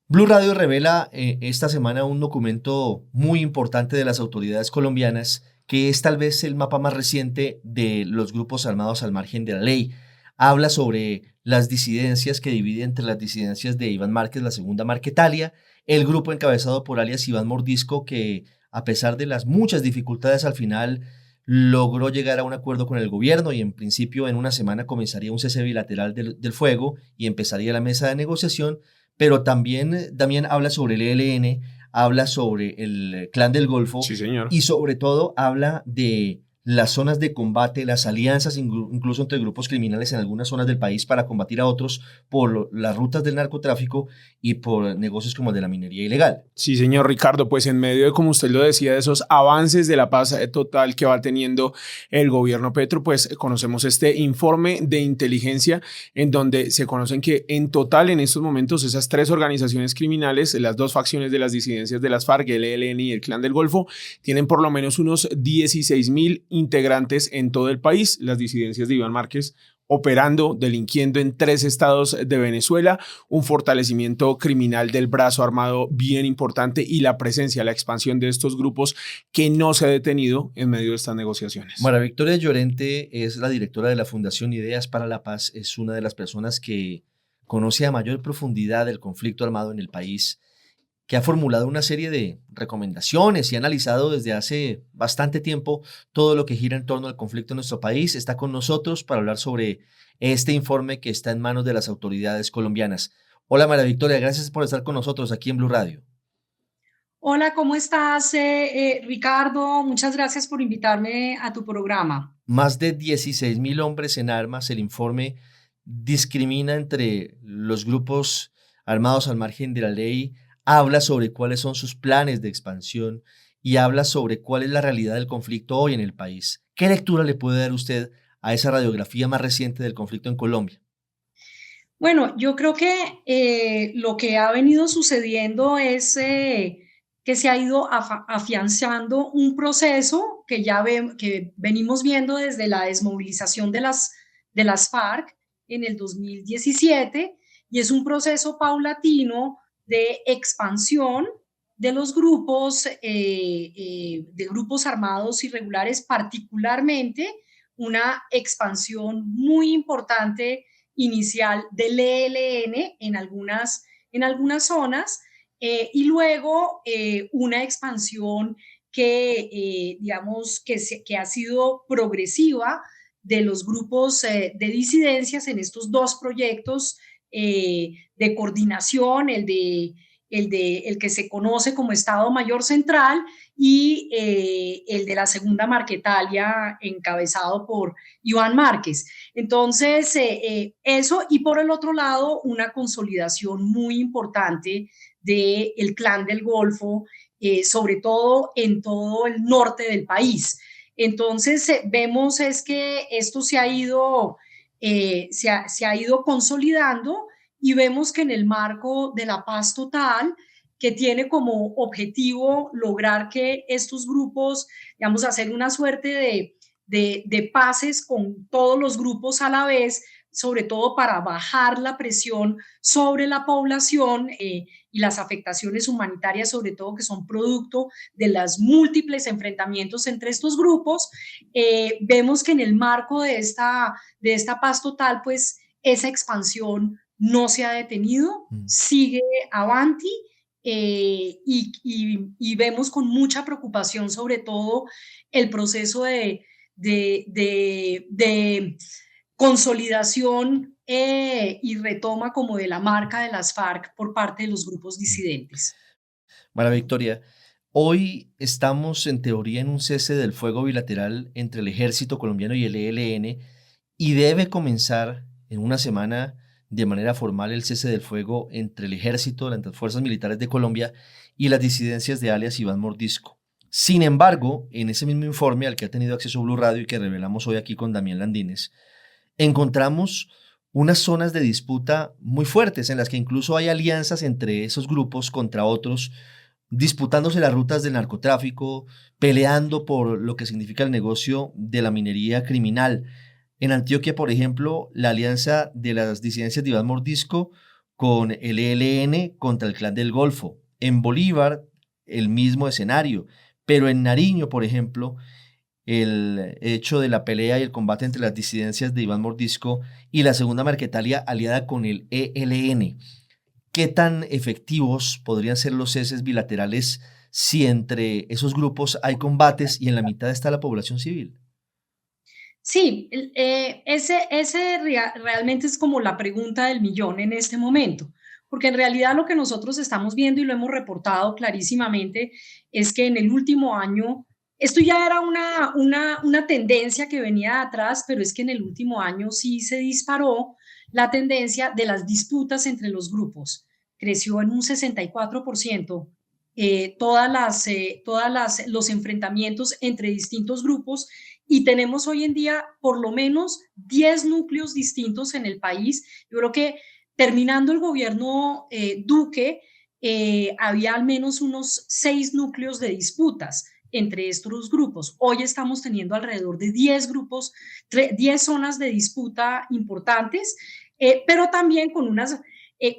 Blue Radio revela esta semana un documento muy importante de las autoridades colombianas que es tal vez el mapa más reciente de los grupos armados al margen de la ley. Habla sobre las disidencias que divide entre las disidencias de Iván Márquez, la segunda Marquetalia, el grupo encabezado por alias Iván Mordisco, que a pesar de las muchas dificultades al final logró llegar a un acuerdo con el gobierno y en principio en una semana comenzaría un cese bilateral del fuego y empezaría la mesa de negociación, pero también habla sobre el ELN, habla sobre el Clan del Golfo Sí, señor. y sobre todo habla de las zonas de combate, las alianzas incluso entre grupos criminales en algunas zonas del país para combatir a otros por las rutas del narcotráfico y por negocios como el de la minería ilegal. Sí, señor Ricardo, pues en medio de, como usted lo decía, de esos avances de la paz total que va teniendo el gobierno Petro, pues conocemos este informe de inteligencia en donde se conocen que en total en estos momentos esas tres organizaciones criminales, las dos facciones de las disidencias de las FARC, el ELN y el Clan del Golfo, tienen por lo menos unos 16.000 integrantes en todo el país. Las disidencias de Iván Márquez operando, delinquiendo en 3 estados de Venezuela, un fortalecimiento criminal del brazo armado bien importante y la presencia, la expansión de estos grupos que no se ha detenido en medio de estas negociaciones. María Victoria Llorente es la directora de la Fundación Ideas para la Paz, es una de las personas que conoce a mayor profundidad el conflicto armado en el país, que ha formulado una serie de recomendaciones y ha analizado desde hace bastante tiempo todo lo que gira en torno al conflicto en nuestro país. Está con nosotros para hablar sobre este informe que está en manos de las autoridades colombianas. Hola María Victoria, gracias por estar con nosotros aquí en Blue Radio. Hola, ¿cómo estás, Ricardo? Muchas gracias por invitarme a tu programa. Más de 16.000 hombres en armas. El informe discrimina entre los grupos armados al margen de la ley, habla sobre cuáles son sus planes de expansión y habla sobre cuál es la realidad del conflicto hoy en el país. ¿Qué lectura le puede dar usted a esa radiografía más reciente del conflicto en Colombia? Bueno, yo creo que lo que ha venido sucediendo es que se ha ido afianzando un proceso que venimos viendo desde la desmovilización de las FARC en el 2017 y es un proceso paulatino de expansión de los grupos, de grupos armados irregulares, particularmente una expansión muy importante inicial del ELN en algunas zonas y luego una expansión digamos, que ha sido progresiva de los grupos de disidencias en estos dos proyectos de coordinación, el que se conoce como Estado Mayor Central y el de la Segunda Marquetalia, encabezado por Iván Márquez. Entonces, eso y por el otro lado, una consolidación muy importante del Clan del Golfo, sobre todo en todo el norte del país. Entonces, vemos es que esto se ha ido consolidando y vemos que en el marco de la paz total, que tiene como objetivo lograr que estos grupos, digamos, hacer una suerte de pases con todos los grupos a la vez, sobre todo para bajar la presión sobre la población y las afectaciones humanitarias, sobre todo que son producto de los múltiples enfrentamientos entre estos grupos. Vemos que en el marco de esta paz total, pues esa expansión no se ha detenido, Mm. sigue avanti. Y vemos con mucha preocupación sobre todo el proceso de consolidación y retoma como de la marca de las FARC por parte de los grupos Mm. disidentes. María Victoria, hoy estamos en teoría en un cese del fuego bilateral entre el ejército colombiano y el ELN y debe comenzar en una semana de manera formal el cese del fuego entre el ejército, las fuerzas militares de Colombia y las disidencias de alias Iván Mordisco. Sin embargo, en ese mismo informe al que ha tenido acceso Blue Radio y que revelamos hoy aquí con Damián Landines, encontramos unas zonas de disputa muy fuertes en las que incluso hay alianzas entre esos grupos contra otros, disputándose las rutas del narcotráfico, peleando por lo que significa el negocio de la minería criminal. En Antioquia, por ejemplo, la alianza de las disidencias de Iván Mordisco con el ELN contra el Clan del Golfo. En Bolívar, el mismo escenario, pero en Nariño, por ejemplo, el hecho de la pelea y el combate entre las disidencias de Iván Mordisco y la Segunda Marquetalia aliada con el ELN. ¿Qué tan efectivos podrían ser los ceses bilaterales si entre esos grupos hay combates y en la mitad está la población civil? Sí, realmente es como la pregunta del millón en este momento, porque en realidad lo que nosotros estamos viendo y lo hemos reportado clarísimamente es que en el último año, esto ya era una tendencia que venía de atrás, pero es que en el último año sí se disparó la tendencia de las disputas entre los grupos. Creció en un 64%. Los enfrentamientos entre distintos grupos y tenemos hoy en día por lo menos 10 núcleos distintos en el país. Yo creo que terminando el gobierno Duque, había al menos unos 6 núcleos de disputas entre estos grupos. Hoy estamos teniendo alrededor de 10 grupos, 10 zonas de disputa importantes, pero también con unas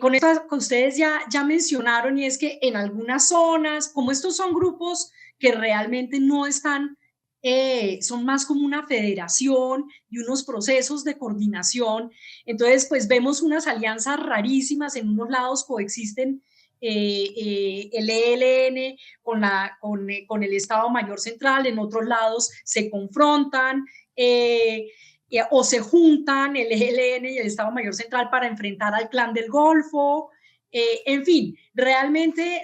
con esto que ustedes ya mencionaron, y es que en algunas zonas, como estos son grupos que realmente no están, son más como una federación y unos procesos de coordinación, entonces pues vemos unas alianzas rarísimas, en unos lados coexisten el ELN con el Estado Mayor Central, en otros lados se confrontan, o se juntan el ELN y el Estado Mayor Central para enfrentar al Clan del Golfo. En fin, realmente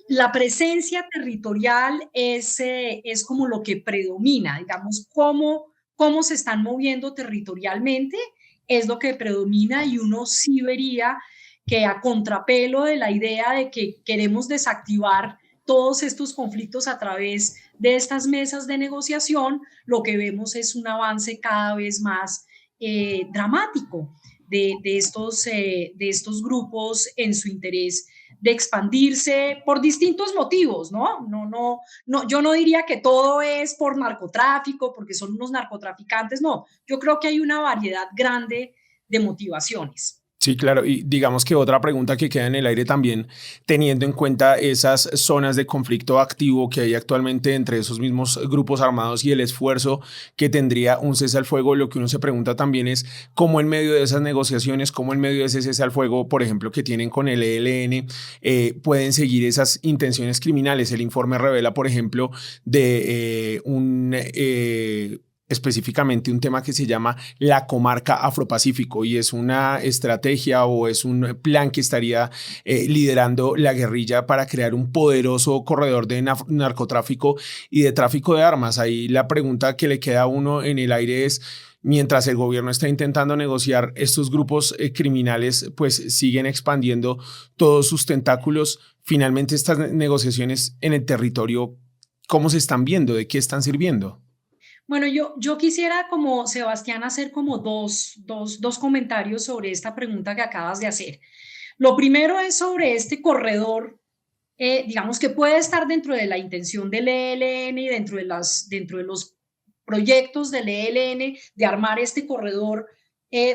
la presencia territorial es como lo que predomina, digamos, cómo se están moviendo territorialmente es lo que predomina, y uno sí vería que a contrapelo de la idea de que queremos desactivar todos estos conflictos a través de estas mesas de negociación, lo que vemos es un avance cada vez más dramático de estos grupos en su interés de expandirse por distintos motivos, ¿no? Yo no diría que todo es por narcotráfico, porque son unos narcotraficantes, no. Yo creo que hay una variedad grande de motivaciones. Sí, claro. Y digamos que otra pregunta que queda en el aire también, teniendo en cuenta esas zonas de conflicto activo que hay actualmente entre esos mismos grupos armados y el esfuerzo que tendría un cese al fuego, lo que uno se pregunta también es cómo en medio de esas negociaciones, cómo en medio de ese cese al fuego, por ejemplo, que tienen con el ELN, pueden seguir esas intenciones criminales. El informe revela, por ejemplo, de específicamente un tema que se llama la comarca Afropacífico, y es una estrategia o es un plan que estaría liderando la guerrilla para crear un poderoso corredor de narcotráfico y de tráfico de armas. Ahí la pregunta que le queda a uno en el aire es: mientras el gobierno está intentando negociar, estos grupos criminales pues siguen expandiendo todos sus tentáculos. Finalmente, estas negociaciones en el territorio, ¿cómo se están viendo? ¿De qué están sirviendo? Bueno, yo quisiera, como Sebastián, hacer como dos comentarios sobre esta pregunta que acabas de hacer. Lo primero es sobre este corredor, digamos que puede estar dentro de la intención del ELN y dentro de los proyectos del ELN de armar este corredor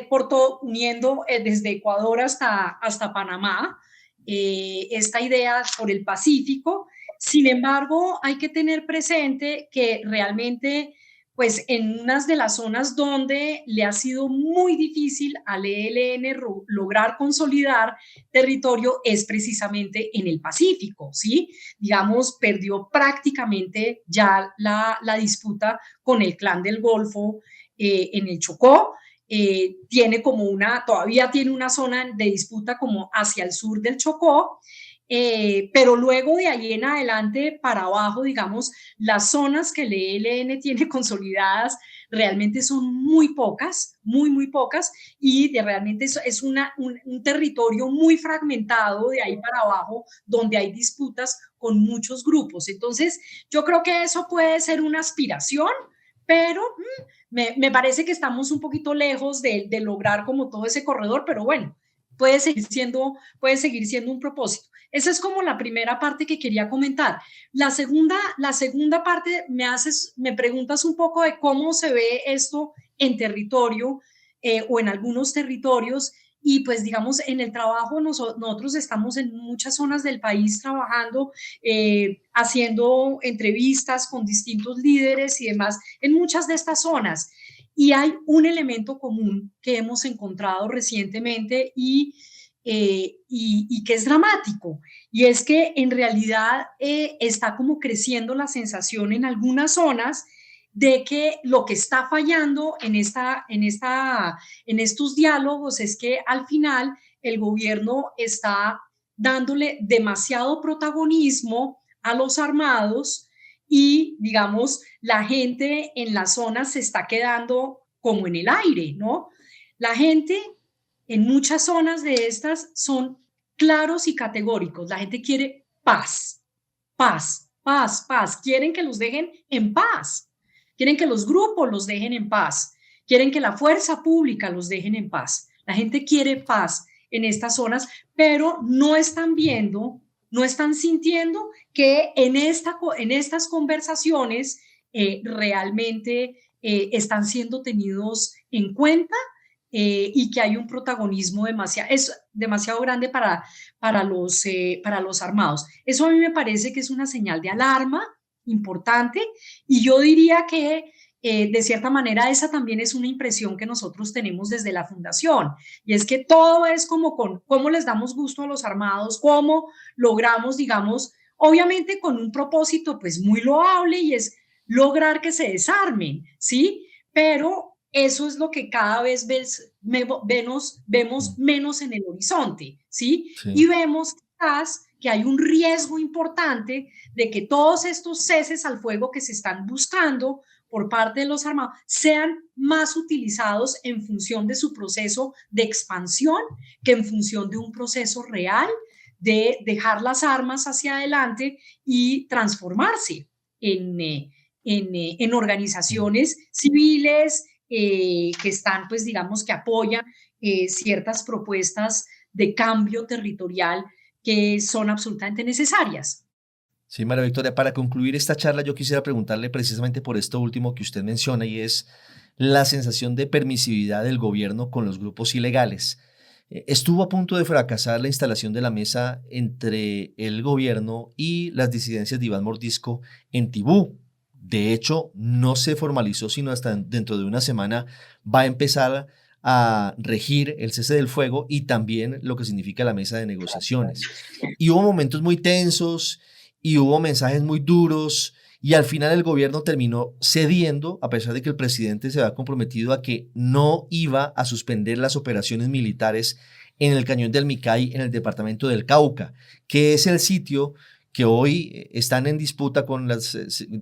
por todo, uniendo desde Ecuador hasta Panamá, esta idea por el Pacífico. Sin embargo, hay que tener presente que realmente pues en unas de las zonas donde le ha sido muy difícil al ELN lograr consolidar territorio es precisamente en el Pacífico, ¿sí? Digamos, perdió prácticamente ya la disputa con el Clan del Golfo en el Chocó. Todavía tiene una zona de disputa como hacia el sur del Chocó, pero luego de ahí en adelante para abajo, digamos, las zonas que el ELN tiene consolidadas realmente son muy pocas, muy pocas, y realmente es un territorio muy fragmentado de ahí para abajo, donde hay disputas con muchos grupos. Entonces, yo creo que eso puede ser una aspiración, pero me parece que estamos un poquito lejos de lograr como todo ese corredor, pero bueno, puede seguir siendo un propósito. Esa es como la primera parte que quería comentar. La segunda parte me preguntas un poco de cómo se ve esto en territorio. o en algunos territorios. Y pues digamos, en el trabajo nosotros estamos en muchas zonas del país trabajando, haciendo entrevistas con distintos líderes y demás en muchas de estas zonas. Y hay un elemento común que hemos encontrado recientemente y que es dramático, y es que en realidad está como creciendo la sensación en algunas zonas de que lo que está fallando en estos diálogos es que al final el gobierno está dándole demasiado protagonismo a los armados y, digamos, la gente en las zonas se está quedando como en el aire, ¿no? La gente en muchas zonas de estas son claros y categóricos. La gente quiere paz, paz, paz, paz. Quieren que los dejen en paz. Quieren que los grupos los dejen en paz. Quieren que la fuerza pública los dejen en paz. La gente quiere paz en estas zonas, pero no están viendo, no están sintiendo que en estas conversaciones realmente están siendo tenidos en cuenta, y que hay un protagonismo demasiado grande para los armados. Eso a mí me parece que es una señal de alarma importante, y yo diría que de cierta manera esa también es una impresión que nosotros tenemos desde la fundación, y es que todo es como con cómo les damos gusto a los armados, cómo logramos, digamos, obviamente con un propósito pues muy loable, y es lograr que se desarmen, ¿sí? Pero eso es lo que cada vez vemos menos en el horizonte, ¿sí? Sí. Y vemos quizás que hay un riesgo importante de que todos estos ceses al fuego que se están buscando por parte de los armados sean más utilizados en función de su proceso de expansión que en función de un proceso real de dejar las armas hacia adelante y transformarse en organizaciones civiles, que están, pues digamos, que apoyan ciertas propuestas de cambio territorial que son absolutamente necesarias. Sí, María Victoria, para concluir esta charla yo quisiera preguntarle precisamente por esto último que usted menciona, y es la sensación de permisividad del gobierno con los grupos ilegales. Estuvo a punto de fracasar la instalación de la mesa entre el gobierno y las disidencias de Iván Mordisco en Tibú. De hecho, no se formalizó sino hasta dentro de una semana va a empezar a regir el cese del fuego y también lo que significa la mesa de negociaciones. Y hubo momentos muy tensos y hubo mensajes muy duros, y al final el gobierno terminó cediendo, a pesar de que el presidente se había comprometido a que no iba a suspender las operaciones militares en el Cañón del Micay, en el departamento del Cauca, que es el sitio que hoy están en disputa con los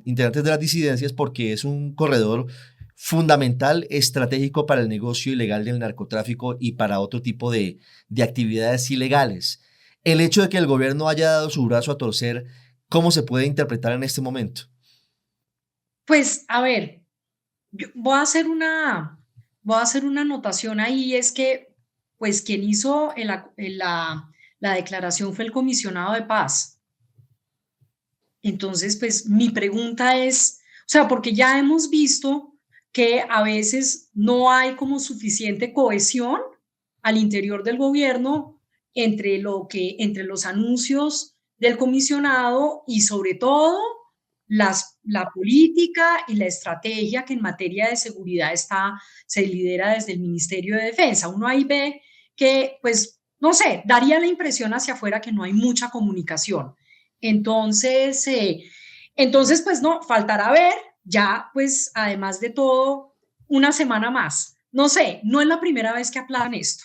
integrantes de las disidencias porque es un corredor fundamental, estratégico para el negocio ilegal del narcotráfico y para otro tipo de actividades ilegales. El hecho de que el gobierno haya dado su brazo a torcer, ¿cómo se puede interpretar en este momento? Pues, a ver, yo voy a hacer una anotación ahí, es que, pues, quien hizo la declaración fue el comisionado de paz. Entonces, pues, mi pregunta es, o sea, porque ya hemos visto que a veces no hay como suficiente cohesión al interior del gobierno entre los anuncios del comisionado y sobre todo la política y la estrategia que en materia de seguridad se lidera desde el Ministerio de Defensa. Uno ahí ve que, pues, no sé, daría la impresión hacia afuera que no hay mucha comunicación. Entonces, pues no, faltará ver ya, pues, además de todo, una semana más. No sé, no es la primera vez que aplazan esto,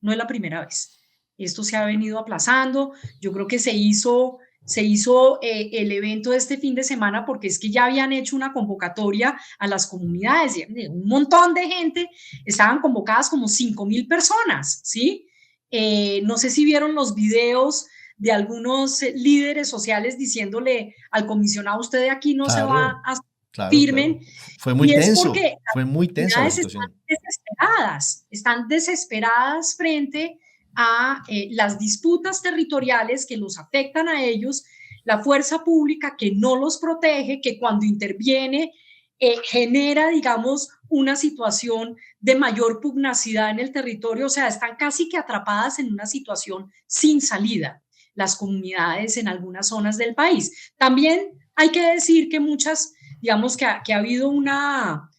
no es la primera vez. Esto se ha venido aplazando. Yo creo que se hizo el evento de este fin de semana porque es que ya habían hecho una convocatoria a las comunidades, un montón de gente, estaban convocadas como 5,000 personas, ¿sí? No sé si vieron los videos de algunos líderes sociales diciéndole al comisionado, usted de aquí no se va Claro, a claro, firmen, claro. Fue muy y es tenso, porque fue muy las tensa la comunidades situación. están desesperadas frente a las disputas territoriales que los afectan a ellos, la fuerza pública que no los protege, que cuando interviene genera, digamos, una situación de mayor pugnacidad en el territorio, o sea, están casi que atrapadas en una situación sin salida las comunidades en algunas zonas del país. También hay que decir que muchas, digamos que ha habido una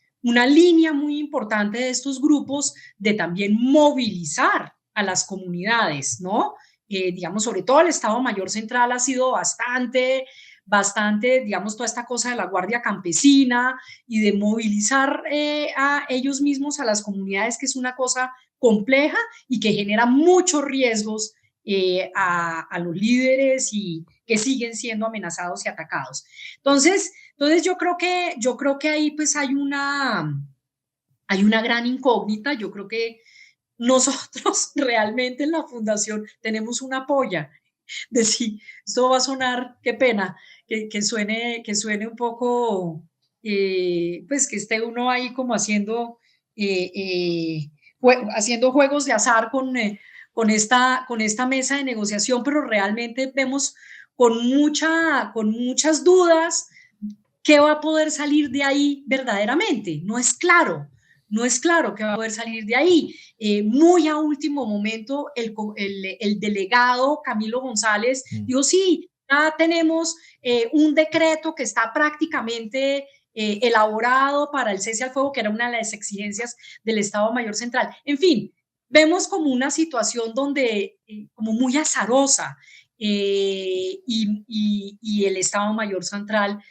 línea muy importante de estos grupos de también movilizar a las comunidades, ¿no? Digamos, sobre todo el Estado Mayor Central ha sido bastante, digamos, toda esta cosa de la Guardia Campesina y de movilizar a ellos mismos, a las comunidades, que es una cosa compleja y que genera muchos riesgos a los líderes y que siguen siendo amenazados y atacados. Entonces yo creo que ahí pues hay una gran incógnita. Yo creo que nosotros realmente en la fundación tenemos una polla de si esto va a sonar, qué pena, que suene un poco, pues que esté uno ahí como eh, eh, haciendo juegos de azar con esta mesa de negociación, pero realmente vemos con muchas dudas qué va a poder salir de ahí verdaderamente. No es claro qué va a poder salir de ahí. Muy a último momento, el delegado Camilo González dijo, sí, ya tenemos un decreto que está prácticamente elaborado para el cese al fuego, que era una de las exigencias del Estado Mayor Central. En fin, vemos como una situación donde, como muy azarosa, y el Estado Mayor Central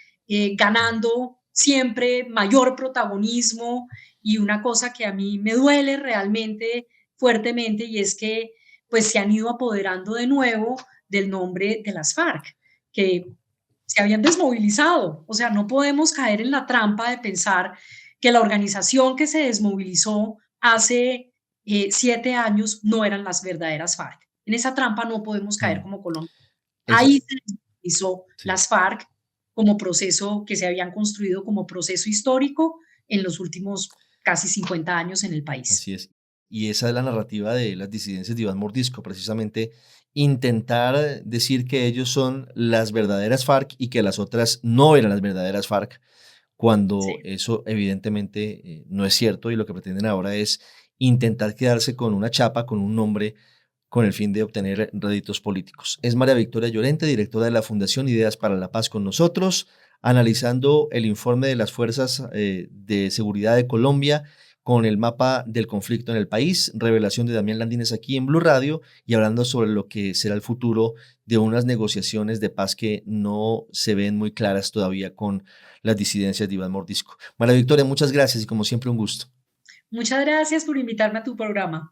ganando siempre mayor protagonismo, y una cosa que a mí me duele realmente fuertemente, y es que pues se han ido apoderando de nuevo del nombre de las FARC, que se habían desmovilizado. O sea, no podemos caer en la trampa de pensar que la organización que se desmovilizó hace 7 años no eran las verdaderas FARC. En esa trampa no podemos caer como Colombia. Esa, Ahí se desmovilizó sí, las FARC como proceso que se habían construido como proceso histórico en los últimos casi 50 años en el país. así es. Y esa es la narrativa de las disidencias de Iván Mordisco, precisamente intentar decir que ellos son las verdaderas FARC y que las otras no eran las verdaderas FARC, cuando Sí. eso evidentemente no es cierto, y lo que pretenden ahora es intentar quedarse con una chapa, con un nombre, con el fin de obtener réditos políticos. Es María Victoria Llorente, directora de la Fundación Ideas para la Paz, con nosotros, analizando el informe de las Fuerzas de Seguridad de Colombia con el mapa del conflicto en el país, revelación de Damián Landines aquí en Blue Radio, y hablando sobre lo que será el futuro de unas negociaciones de paz que no se ven muy claras todavía con las disidencias de Iván Mordisco. María Victoria, muchas gracias y como siempre un gusto. Muchas gracias por invitarme a tu programa.